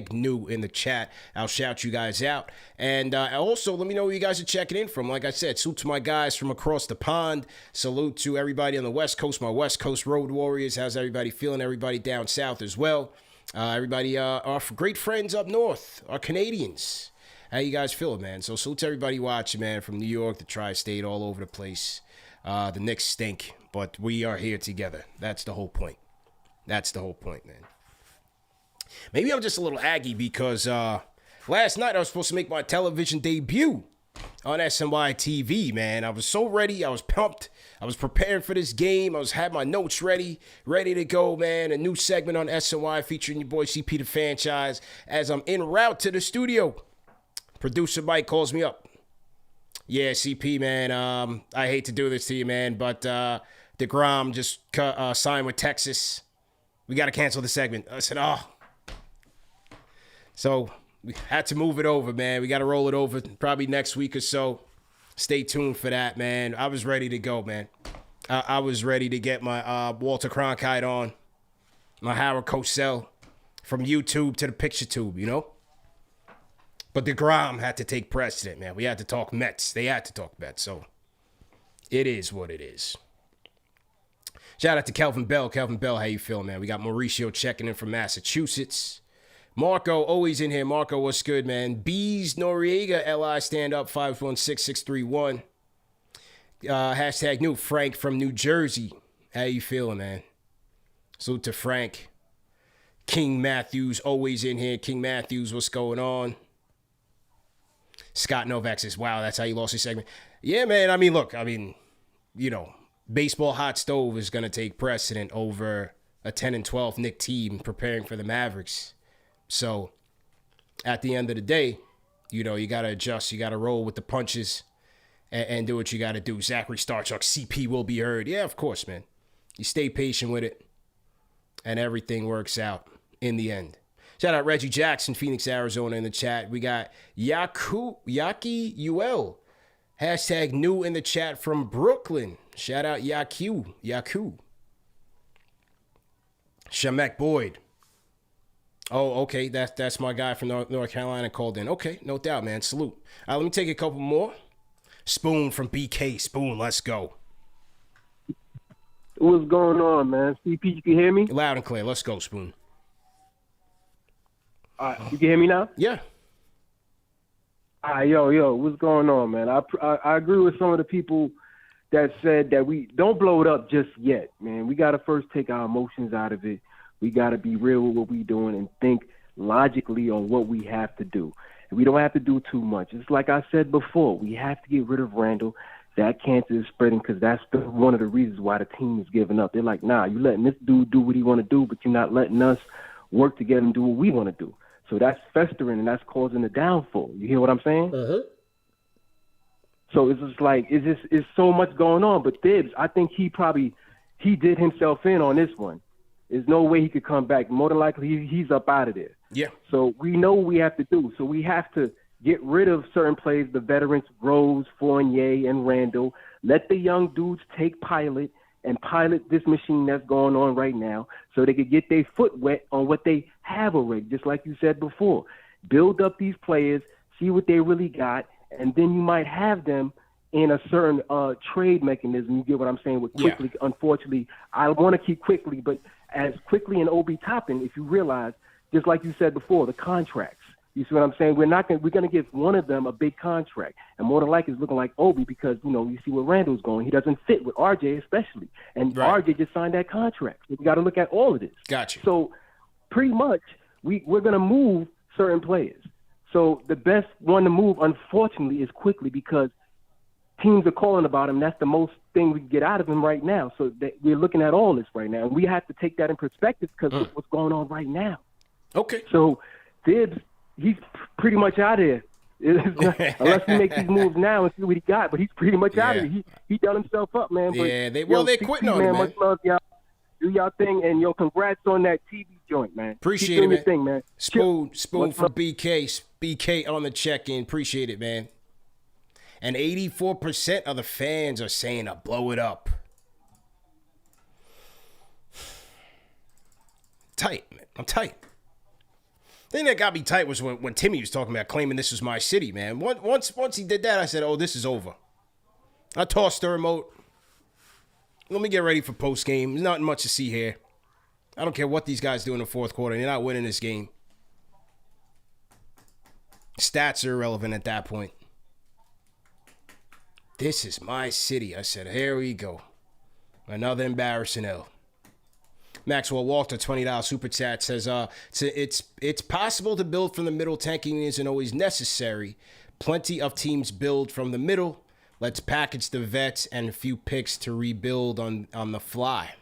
S1: #new in the chat. I'll shout you guys out. And also, let me know where you guys are checking in from. Like I said, salute to my guys from across the pond. Salute to everybody on the West Coast, my West Coast Road Warriors. How's everybody feeling? Everybody down south as well. Everybody, our great friends up north, our Canadians. How you guys feeling, man? So salute to everybody watching, man, from New York, the tri-state, all over the place. The Knicks stink, but we are here together. That's the whole point. That's the whole point, man. Maybe I'm just a little aggy because last night I was supposed to make my television debut on SNY TV, man. I was so ready. I was pumped. I was preparing for this game. Had my notes ready to go, man. A new segment on SNY featuring your boy CP the Franchise. As I'm en route to the studio, producer Mike calls me up. Yeah, CP, man. I hate to do this to you, man, but DeGrom just signed with Texas. We got to cancel the segment. I said, So we had to move it over, man. We got to roll it over probably next week or so. Stay tuned for that, man. I was ready to go, man. I was ready to get my Walter Cronkite on, my Howard Cosell, from YouTube to the picture tube, you know? But DeGrom had to take precedent, man. We had to talk Mets. They had to talk Mets, so it is what it is. Shout out to Kelvin Bell. Kelvin Bell, how you feeling, man? We got Mauricio checking in from Massachusetts. Marco, always in here. Marco, what's good, man? Bees Noriega, LI, stand up, 516631. #new, Frank from New Jersey. How you feeling, man? Salute to Frank. King Matthews, always in here. King Matthews, what's going on? Scott Novak says, wow, that's how you lost your segment. Yeah, man, look, baseball hot stove is going to take precedent over a 10-12 Knick team preparing for the Mavericks. So, at the end of the day, you got to adjust. You got to roll with the punches and do what you got to do. Zachary Starchuk, CP will be heard. Yeah, of course, man. You stay patient with it, and everything works out in the end. Shout out Reggie Jackson, Phoenix, Arizona in the chat. We got Yaki UL. #new in the chat from Brooklyn. Shout out Yaku. Shamek Boyd. Oh, okay, that's my guy from North Carolina called in. Okay, no doubt, man. Salute. Let me take a couple more. Spoon from BK. Spoon, let's go.
S10: What's going on, man? CP, you can hear me?
S1: Loud and clear. Let's go, Spoon.
S10: All right, you can hear me now?
S1: Yeah.
S10: All right, yo, what's going on, man? I agree with some of the people that said that we don't blow it up just yet, man. We got to first take our emotions out of it. We got to be real with what we're doing and think logically on what we have to do. And we don't have to do too much. It's like I said before, we have to get rid of Randall. That cancer is spreading because that's one of the reasons why the team is giving up. They're like, nah, you're letting this dude do what he want to do, but you're not letting us work together and do what we want to do. So that's festering and that's causing the downfall. You hear what I'm saying? So it's just like it's so much going on. But Thibs, I think he did himself in on this one. There's no way he could come back. More than likely, he's up out of there.
S1: Yeah.
S10: So we know what we have to do. So we have to get rid of certain players, the veterans, Rose, Fournier, and Randall. Let the young dudes take pilot and pilot this machine that's going on right now so they could get their foot wet on what they have already, just like you said before. Build up these players, see what they really got, and then you might have them in a certain trade mechanism. You get what I'm saying with Quickly. Yeah. Unfortunately, I want to keep Quickly, but as Quickly and Obi Toppin, if you realize, just like you said before, the contracts. You see what I'm saying? We're going to give one of them a big contract, and more than likely it's looking like Obi because you see where Randall's going. He doesn't fit with RJ especially, and RJ just signed that contract. So we got to look at all of this.
S1: Gotcha.
S10: So pretty much we're going to move certain players. So the best one to move, unfortunately, is Quickly because teams are calling about him. That's the most thing we can get out of him right now. So we're looking at all this right now, and we have to take that in perspective because of what's going on right now.
S1: Okay.
S10: So Thibs, he's pretty much out of here. Unless he makes these moves now and see what he got, but he's pretty much out of here. He done himself up, man. But,
S1: yeah, they're quitting on him, man.
S10: Much love, y'all. Do y'all thing, and congrats on that TV joint, man.
S1: Appreciate
S10: Keep
S1: it, man.
S10: Your thing, man.
S1: Spoon for BK. BK on the check-in. Appreciate it, man. And 84% of the fans are saying to blow it up. Tight, man. I'm tight. The thing that got me tight was when Timmy was talking about claiming this was my city, man. Once he did that, I said, oh, this is over. I tossed the remote. Let me get ready for postgame. There's nothing much to see here. I don't care what these guys do in the fourth quarter. They're not winning this game. Stats are irrelevant at that point. This is my city. I said, here we go. Another embarrassing L. Maxwell Walter, $20 super chat says, it's possible to build from the middle. Tanking isn't always necessary. Plenty of teams build from the middle. Let's package the vets and a few picks to rebuild on the fly.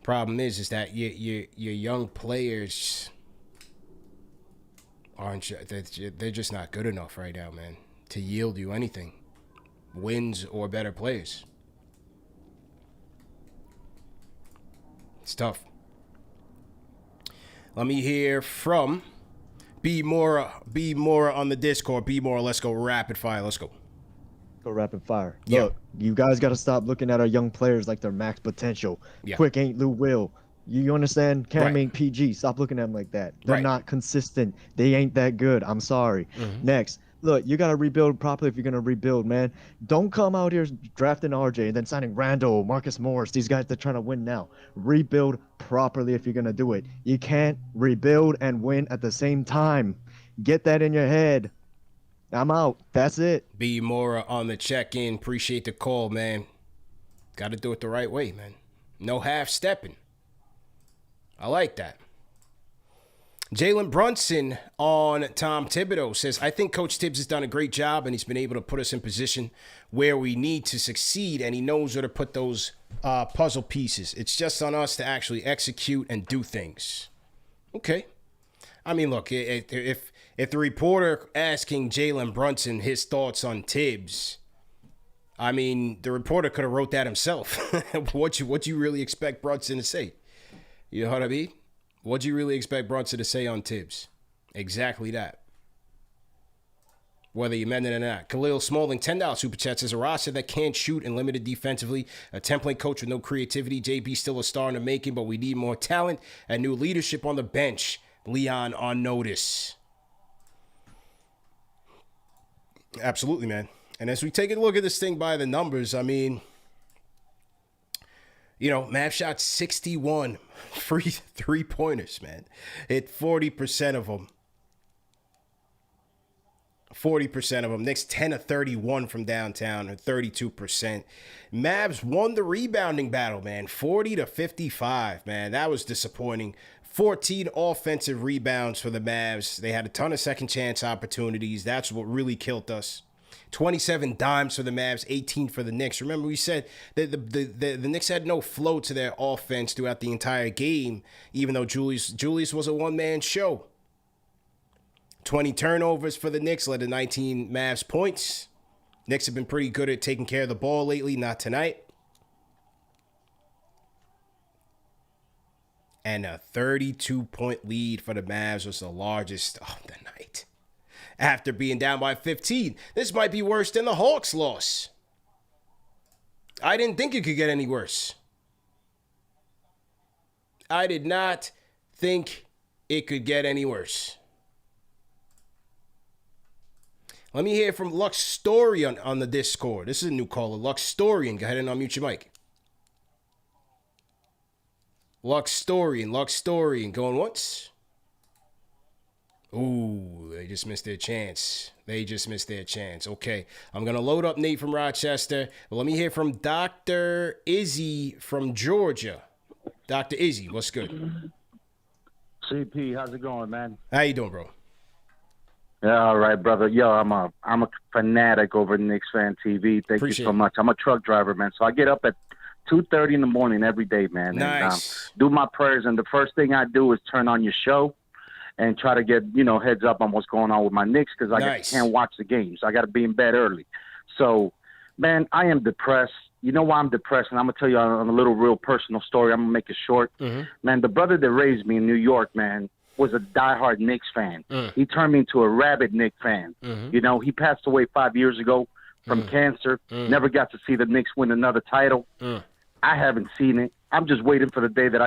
S1: Problem is that your young players they're just not good enough right now, man, to yield you anything, wins or better plays. It's tough. Let me hear from B Mora on the Discord. B Mora, let's go rapid fire. Let's go.
S11: Go rapid fire.
S1: Yeah.
S11: Look, you guys got to stop looking at our young players like their max potential.
S1: Yeah.
S11: Quick ain't Lou Will. You understand? Cam
S1: Right.
S11: ain't PG. Stop looking at them like that. They're
S1: Right.
S11: not consistent. They ain't that good. I'm sorry.
S1: Mm-hmm.
S11: Next. Look, you got to rebuild properly if you're going to rebuild, man. Don't come out here drafting RJ and then signing Randall, Marcus Morris, these guys that are trying to win now. Rebuild properly if you're going to do it. You can't rebuild and win at the same time. Get that in your head. I'm out. That's it.
S1: B Mora on the check-in. Appreciate the call, man. Got to do it the right way, man. No half-stepping. I like that. Jalen Brunson on Tom Thibodeau says, I think Coach Tibbs has done a great job and he's been able to put us in position where we need to succeed, and he knows where to put those puzzle pieces. It's just on us to actually execute and do things. Okay. I mean, look, if the reporter asking Jalen Brunson his thoughts on Tibbs, I mean, the reporter could have wrote that himself. What you really expect Brunson to say? You know what I mean? What'd you really expect Brunson to say on Tibbs? Exactly that. Whether you meant it or not. Khalil Smalling, $10 super chat says, a roster that can't shoot and limited defensively. A template coach with no creativity. JB still a star in the making, but we need more talent and new leadership on the bench. Leon on notice. Absolutely, man. And as we take a look at this thing by the numbers, I mean, Mav shot 61 free three-pointers, man. Hit 40% of them. 40% of them. Knicks 10 of 31 from downtown, or 32%. Mavs won the rebounding battle, man. 40-55, man. That was disappointing. 14 offensive rebounds for the Mavs. They had a ton of second chance opportunities. That's what really killed us. 27 dimes for the Mavs, 18 for the Knicks. Remember, we said that the Knicks had no flow to their offense throughout the entire game, even though Julius was a one-man show. 20 turnovers for the Knicks, led to 19 Mavs points. Knicks have been pretty good at taking care of the ball lately, not tonight. And a 32-point lead for the Mavs was the largest of the night. After being down by 15, this might be worse than the Hawks' loss. I didn't think it could get any worse. I did not think it could get any worse. Let me hear from Luxstorian on the Discord. This is a new caller. Luxstorian, go ahead and unmute your mic. Luxstorian, going once. Ooh, they just missed their chance. Okay, I'm going to load up Nate from Rochester. But let me hear from Dr. Izzy from Georgia. Dr. Izzy, what's good?
S12: CP, how's it going, man?
S1: How you doing, bro?
S12: Yeah, all right, brother. Yo, I'm a fanatic over KnicksFanTV. Thank you so much. I'm a truck driver, man. So I get up at 2:30 in the morning every day, man.
S1: Nice.
S12: And, do my prayers, and the first thing I do is turn on your show and try to get, heads up on what's going on with my Knicks, because I can't watch the games. I got to be in bed early. So, man, I am depressed. You know why I'm depressed? And I'm going to tell you on a little real personal story. I'm going to make it short. Mm-hmm. Man, the brother that raised me in New York, man, was a diehard Knicks fan. He turned me into a rabid Knicks fan. Mm-hmm. He passed away 5 years ago from cancer. Never got to see the Knicks win another title. I haven't seen it. I'm just waiting for the day that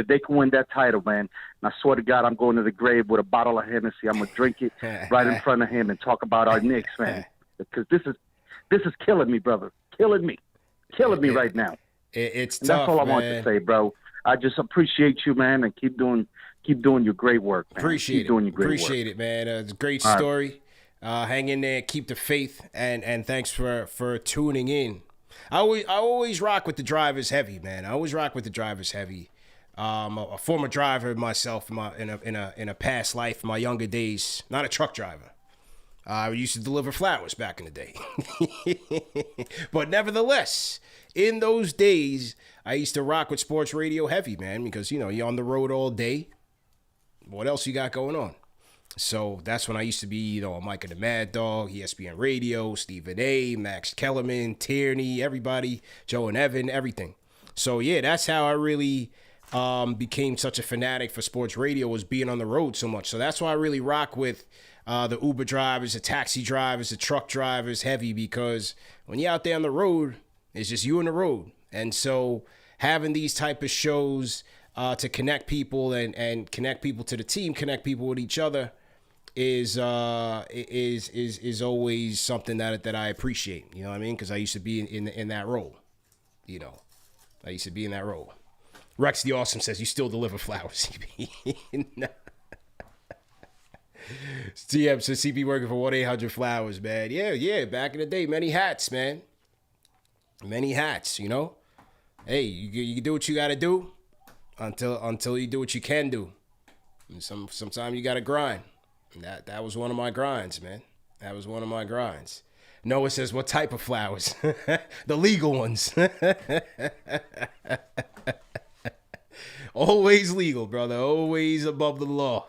S12: they can win that title, man. And I swear to God, I'm going to the grave with a bottle of Hennessy. I'm gonna drink it right in front of him and talk about our Knicks, man. Because this is killing me, brother. Killing me right now.
S1: It's
S12: and
S1: tough.
S12: That's all I
S1: man.
S12: want to say, bro. I just appreciate you, man, and keep doing your great work, man.
S1: Appreciate it, man. It's a great story. Hang in there, keep the faith, and thanks for tuning in. I always rock with the drivers heavy, man. A former driver myself in a past life, in my younger days. Not a truck driver. I used to deliver flowers back in the day. But nevertheless, in those days, I used to rock with sports radio heavy, man, because, you're on the road all day. What else you got going on? So that's when I used to be, Mike and the Mad Dog, ESPN Radio, Stephen A., Max Kellerman, Tierney, everybody, Joe and Evan, everything. So, yeah, that's how I really became such a fanatic for sports radio, was being on the road so much. So that's why I really rock with the Uber drivers, the taxi drivers, the truck drivers heavy, because when you're out there on the road, it's just you on the road. And so having these type of shows to connect people and connect people to the team, connect people with each other, is always something that I appreciate. You know what I mean? Because I used to be in that role. I used to be in that role. Rex the Awesome says, you still deliver flowers, CB. TM says, CB working for 1-800 Flowers, man. Yeah, back in the day, many hats, man. Many hats, Hey, you do what you got to do until you do what you can do. And sometimes you got to grind. That was one of my grinds, man. That was one of my grinds. Noah says, what type of flowers? The legal ones. Always legal, brother. Always above the law.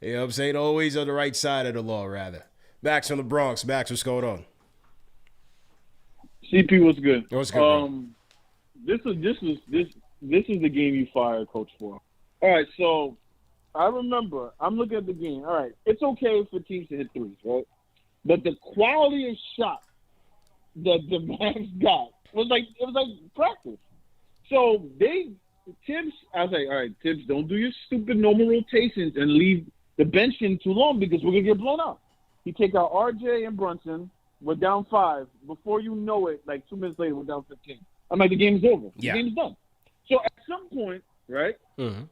S1: You know what I'm saying? Always on the right side of the law, rather. Max from the Bronx. Max, what's going on?
S13: CP, what's good?
S1: What's good, bro?
S13: This is the game you fired coach for. All right, so I remember, I'm looking at the game. All right, it's okay for teams to hit threes, right? But the quality of shot that the Mavs got was like practice. So Tibbs, I was like, all right, Tibbs, don't do your stupid normal rotations and leave the bench in too long because we're gonna get blown out. He take out RJ and Brunson. We're down 5. Before you know it, like 2 minutes later, we're down 15. I'm like, the game's over.
S1: Yeah.
S13: The game's done. So at some point, right?
S1: Mm-hmm.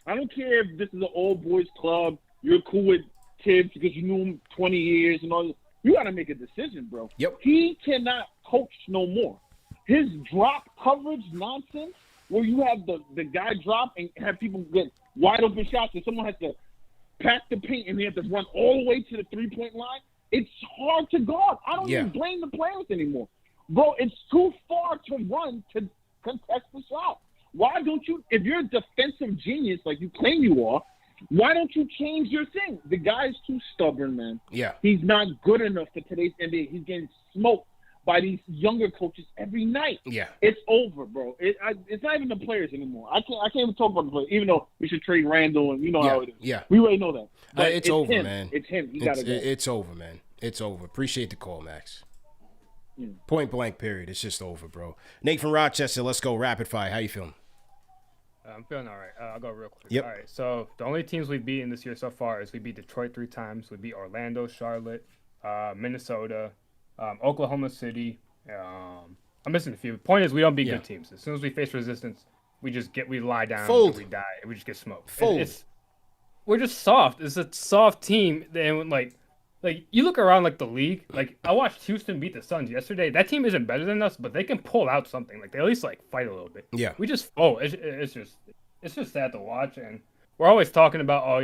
S13: I don't care if this is an all boys club. You're cool with Tibbs because you knew him 20 years and all this. You got to make a decision, bro.
S1: Yep.
S13: He cannot coach no more. His drop coverage nonsense, where you have the guy drop and have people get wide open shots and someone has to pack the paint and they have to run all the way to the 3-point line, It's hard to guard. I don't even blame the players anymore. Bro, it's too far to run to contest the shot. Why don't you, if you're a defensive genius like you claim you are, why don't you change your thing? The guy's too stubborn, man.
S1: Yeah.
S13: He's not good enough for today's NBA. He's getting smoked by these younger coaches every night.
S1: Yeah.
S13: It's over, bro. It's not even the players anymore. I can't even talk about the players, even though we should trade Randall and you know how it is.
S1: Yeah.
S13: We already know that. But
S1: it's over,
S13: him.
S1: man.
S13: It's him. He got to go.
S1: It's over, man. It's over. Appreciate the call, Max. Point blank, period. It's just over, bro. Nate from Rochester, let's go rapid fire. How you feeling?
S14: I'm feeling all right. I'll go real quick.
S1: Yep.
S14: All right. So the only teams we've beaten this year so far is we beat Detroit 3 times. We beat Orlando, Charlotte, Minnesota, Oklahoma City. I'm missing a few. Point is, we don't beat good teams. As soon as we face resistance, we lie down,
S1: Fold.
S14: we die, and we just get smoked.
S1: Fold.
S14: We're just soft. It's a soft team. And like you look around like the league. Like I watched Houston beat the Suns yesterday. That team isn't better than us, but they can pull out something. Like they at least like fight a little bit.
S1: Yeah.
S14: We just it's just sad to watch, and we're always talking about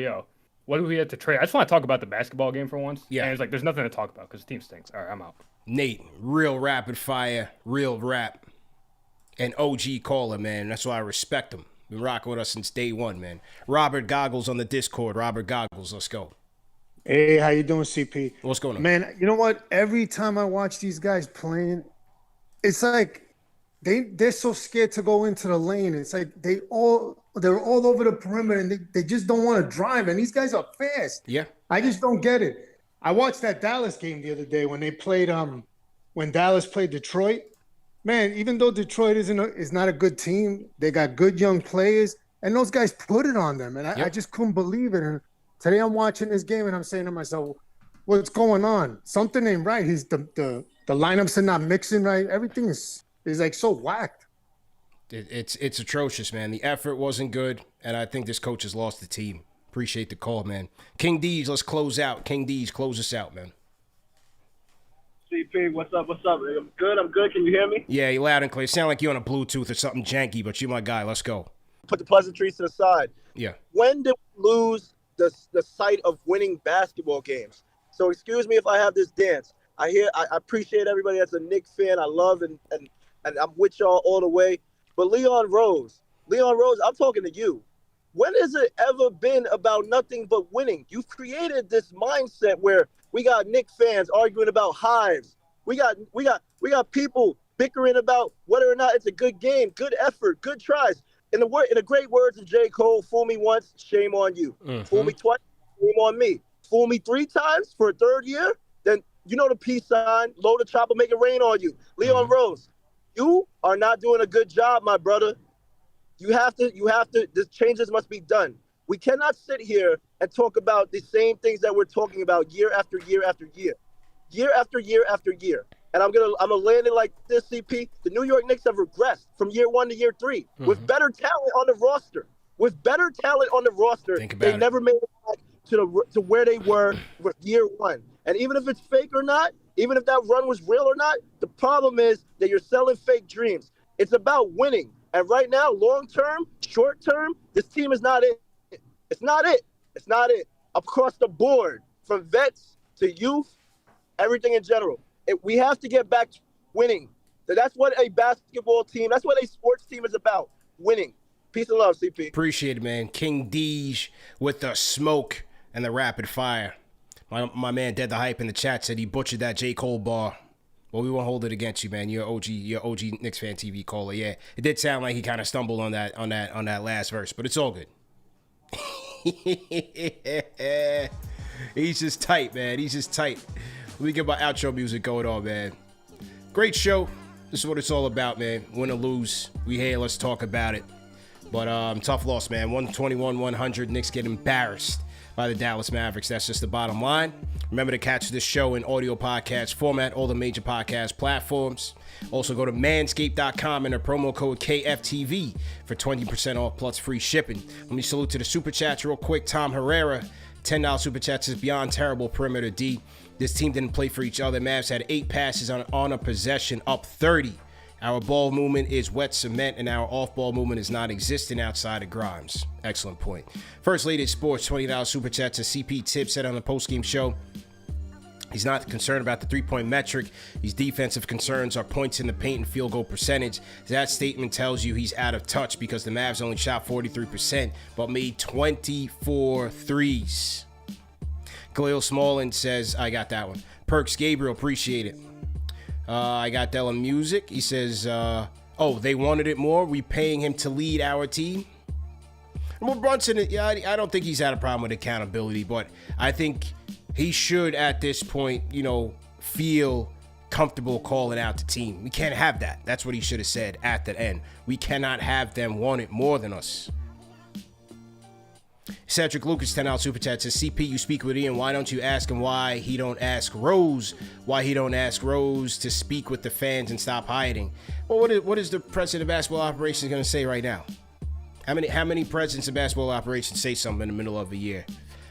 S14: what do we have to trade? I just want to talk about the basketball game for once.
S1: Yeah.
S14: And it's like there's nothing to talk about because the team stinks. All right, I'm out.
S1: Nate, real rapid fire, real rap, and OG caller, man. That's why I respect him. Been rocking with us since day one, man. Robert Goggles on the Discord. Robert Goggles, let's go.
S15: Hey, how you doing, CP?
S1: What's going on?
S15: Man, you know what? Every time I watch these guys playing, it's like they're so scared to go into the lane. It's like they're all over the perimeter and they just don't want to drive. And these guys are fast.
S1: Yeah.
S15: I just don't get it. I watched that Dallas game the other day when they played when Dallas played Detroit. Man, even though Detroit is not a good team, they got good young players, and those guys put it on them. And I just couldn't believe it. And today I'm watching this game and I'm saying to myself, what's going on? Something ain't right. The lineups are not mixing right. Everything is like so whacked.
S1: It's atrocious, man. The effort wasn't good, and I think this coach has lost the team. Appreciate the call, man. King D's, let's close out. King D's, close us out, man.
S16: CP, what's up? I'm good. Can you hear me?
S1: Yeah, you're loud and clear. Sound like you're on a Bluetooth or something janky, but you're my guy. Let's go.
S16: Put the pleasantries to the side.
S1: Yeah.
S16: When did we lose the sight of winning basketball games? So excuse me if I have this dance. I appreciate everybody that's a Knicks fan. I love and I'm with y'all all the way. But Leon Rose, I'm talking to you. When has it ever been about nothing but winning? You've created this mindset where we got Knicks fans arguing about hives. We got people bickering about whether or not it's a good game, good effort, good tries. In the great words of J. Cole, fool me once, shame on you.
S1: Mm-hmm.
S16: Fool me twice, shame on me. Fool me 3 times for a 3rd year, then you know the peace sign, load the chopper, make it rain on you. Leon Rose, you are not doing a good job, my brother. You have to, the changes must be done. We cannot sit here and talk about the same things that we're talking about year after year after year. Year after year after year. And I'm gonna land it like this, CP. The New York Knicks have regressed from year 1 to year 3 with better talent on the roster. They never made it back to where they were with year 1. And even if it's fake or not, even if that run was real or not, the problem is that you're selling fake dreams. It's about winning. And right now, long term, short term, this team is not it. It's not it. Across the board, from vets to youth, everything in general. We have to get back to winning. So that's what a basketball team, that's what a sports team is about, winning. Peace and love, CP.
S1: Appreciate it, man. King Deej with the smoke and the rapid fire. My man Dead the Hype in the chat said he butchered that J. Cole bar. Well, we won't hold it against you, man. You're OG KnicksFanTV caller. Yeah, it did sound like he kind of stumbled on that last verse, but it's all good. He's just tight, man. He's just tight. Let me get my outro music going on, man. Great show. This is what it's all about, man. Win or lose, we here. Let's talk about it. But tough loss, man. 121-100. Knicks get embarrassed by the Dallas Mavericks. That's just the bottom line. Remember to catch this show in audio podcast format, all the major podcast platforms. Also go to manscaped.com and the promo code KFTV for 20% off plus free shipping. Let me salute to the super chats real quick. Tom Herrera, $10 super chats is beyond terrible perimeter D. This team didn't play for each other. Mavs had 8 passes on a possession, up 30. Our ball movement is wet cement, and our off-ball movement is non-existent outside of Grimes. Excellent point. First Lady Sports, $20 super chat to CP Tips said on the post-game show. He's not concerned about the three-point metric. His defensive concerns are points in the paint and field goal percentage. That statement tells you he's out of touch because the Mavs only shot 43%, but made 24 threes. Khalil Smallin says, I got that one. Perks Gabriel, appreciate it. I got Della Music. He says, they wanted it more. We paying him to lead our team. Well, Brunson, I don't think he's had a problem with accountability, but I think he should, at this point, feel comfortable calling out the team. We can't have that. That's what he should have said at the end. We cannot have them want it more than us. Cedric Lucas, $10 Super Chat says, CP, you speak with Ian. Why don't you ask him why he don't ask Rose? Why he don't ask Rose to speak with the fans and stop hiding? Well, what is the president of basketball operations going to say right now? How many presidents of basketball operations say something in the middle of a year?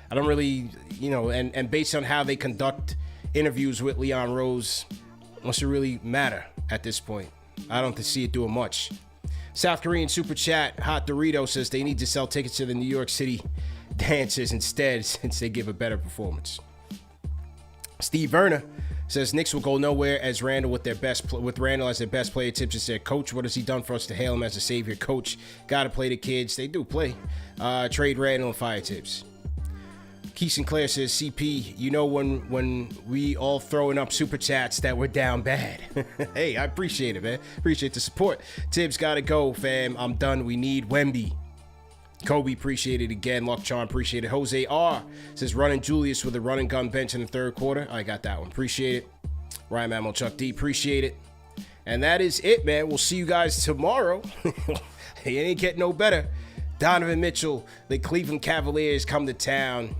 S1: I don't really, and based on how they conduct interviews with Leon Rose, what's it really matter at this point? I don't see it doing much. South Korean Super Chat, Hot Dorito says they need to sell tickets to the New York City Dancers instead since they give a better performance. Steve Werner says Knicks will go nowhere as Randall with Randall as their best player. Tips is their coach. What has he done for us to hail him as a savior coach? Got to play the kids. They do play. Trade Randall and fire Tips. Keith Sinclair says, CP, when we all throwing up super chats that we're down bad. Hey, I appreciate it, man. Appreciate the support. Tibbs got to go, fam. I'm done. We need Wemby. Kobe, appreciate it again. Luck Charm, appreciate it. Jose R says, running Julius with a run and gun bench in the third quarter. I got that one. Appreciate it. Ryan Mammal, Chuck D, appreciate it. And that is it, man. We'll see you guys tomorrow. It ain't getting no better. Donovan Mitchell, the Cleveland Cavaliers come to town.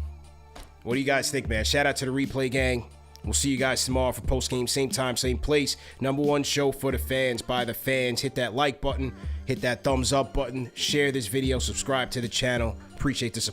S1: What do you guys think, man? Shout out to the Replay Gang. We'll see you guys tomorrow for postgame, same time, same place. Number one show for the fans, by the fans. Hit that like button, hit that thumbs up button, share this video, subscribe to the channel. Appreciate the support.